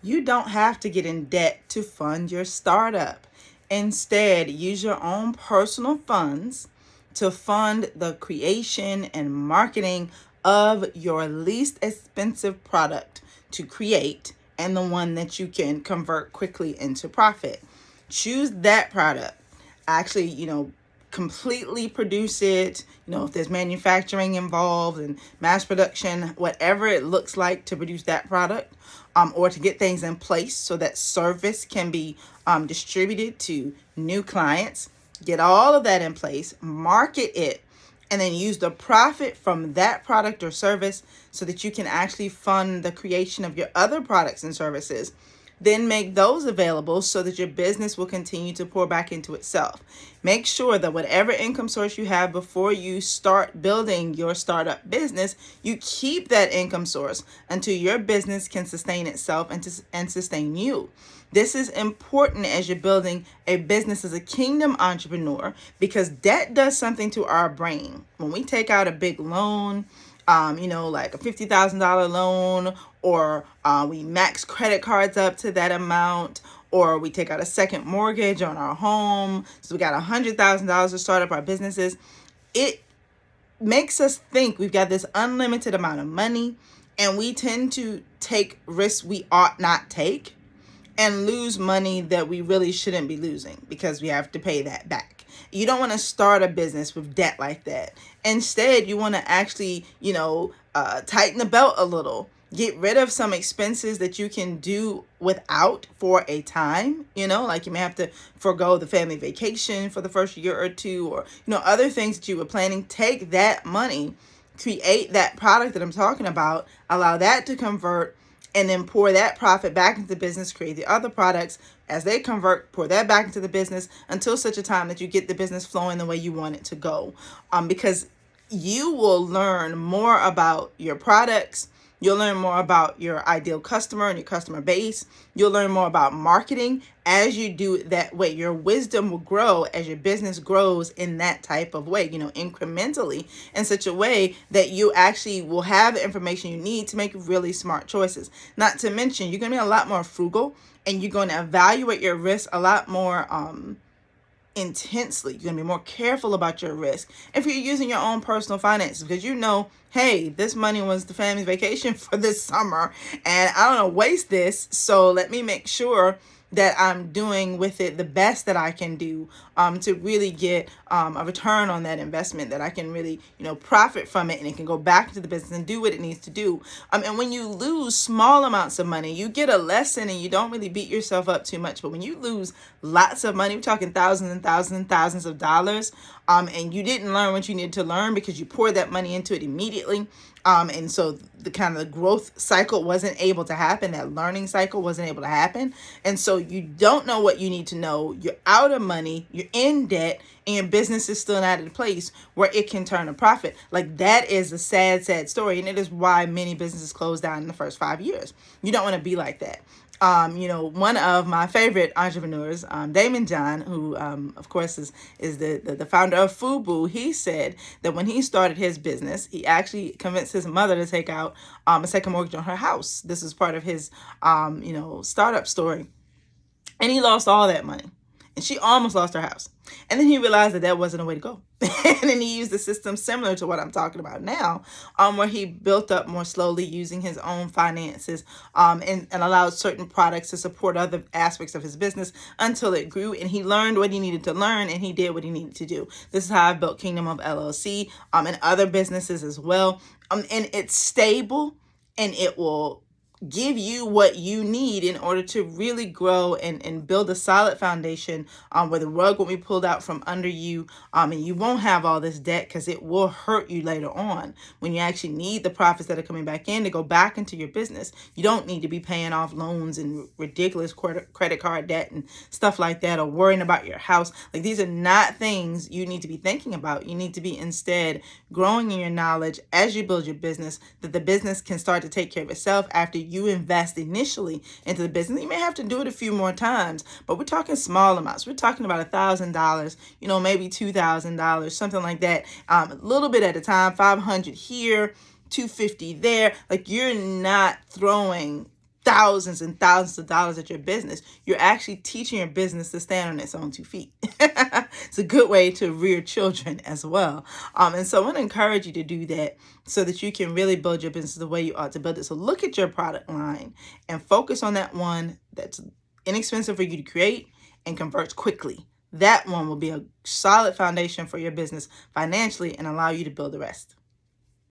You don't have to get in debt to fund your startup. Instead, use your own personal funds to fund the creation and marketing of your least expensive product to create and the one that you can convert quickly into profit. Choose that product. Actually, completely produce it. If there's manufacturing involved and mass production, whatever it looks like to produce that product, or to get things in place so that service can be distributed to new clients. Get all of that in place, market it, and then use the profit from that product or service so that you can actually fund the creation of your other products and services. Then make those available so that your business will continue to pour back into itself. Make sure that whatever income source you have before you start building your startup business, you keep that income source until your business can sustain itself and sustain you. This is important as you're building a business as a kingdom entrepreneur, because debt does something to our brain. When we take out a big loan, like a $50,000 loan, or we max credit cards up to that amount, or we take out a second mortgage on our home, so we got $100,000 to start up our businesses. It makes us think we've got this unlimited amount of money, and we tend to take risks we ought not take and lose money that we really shouldn't be losing because we have to pay that back. You don't want to start a business with debt like that. Instead, you want to actually, tighten the belt a little. Get rid of some expenses that you can do without for a time, like you may have to forego the family vacation for the first year or two, or, other things that you were planning. Take that money, create that product that I'm talking about, allow that to convert, and then pour that profit back into the business, create the other products. As they convert, pour that back into the business until such a time that you get the business flowing the way you want it to go. Because you will learn more about your products. You'll learn more about your ideal customer and your customer base. You'll learn more about marketing as you do it that way. Your wisdom will grow as your business grows in that type of way, incrementally, in such a way that you actually will have the information you need to make really smart choices. Not to mention, you're going to be a lot more frugal, and you're going to evaluate your risk a lot more intensely. You're going to be more careful about your risk if you're using your own personal finances, because hey, this money was the family's vacation for this summer and I don't want to waste this. So let me make sure that I'm doing with it the best that I can do to really get a return on that investment, that I can really, profit from it, and it can go back into the business and do what it needs to do. And when you lose small amounts of money, you get a lesson and you don't really beat yourself up too much. But when you lose lots of money, we're talking thousands and thousands and thousands of dollars, and you didn't learn what you needed to learn because you poured that money into it immediately. And so the kind of the growth cycle wasn't able to happen. That learning cycle wasn't able to happen. And so you don't know what you need to know. You're out of money, you're in debt, and your business is still not at a place where it can turn a profit. Like, that is a sad, sad story. And it is why many businesses close down in the first 5 years. You don't want to be like that. One of my favorite entrepreneurs, Damon John, who, of course, is the founder of FUBU, he said that when he started his business, he actually convinced his mother to take out a second mortgage on her house. This was part of his, startup story. And he lost all that money. And she almost lost her house. And then he realized that wasn't a way to go. And then he used a system similar to what I'm talking about now, where he built up more slowly using his own finances, and allowed certain products to support other aspects of his business until it grew. And he learned what he needed to learn, and he did what he needed to do. This is how I built Kingdom of LLC, and other businesses as well. And it's stable, and it will give you what you need in order to really grow and build a solid foundation, where the rug will be pulled out from under you, and you won't have all this debt, because it will hurt you later on when you actually need the profits that are coming back in to go back into your business. You don't need to be paying off loans and ridiculous credit card debt and stuff like that, or worrying about your house. Like, these are not things you need to be thinking about. You need to be instead growing in your knowledge as you build your business, that the business can start to take care of itself after you invest initially into the business. You may have to do it a few more times, but we're talking small amounts. We're talking about $1,000, maybe $2,000, something like that, a little bit at a time. $500 here, $250 there. Like, you're not throwing thousands and thousands of dollars at your business. You're actually teaching your business to stand on its own 2 feet. It's a good way to rear children as well. And so I want to encourage you to do that so that you can really build your business the way you ought to build it. So look at your product line and focus on that one that's inexpensive for you to create and converts quickly. That one will be a solid foundation for your business financially and allow you to build the rest.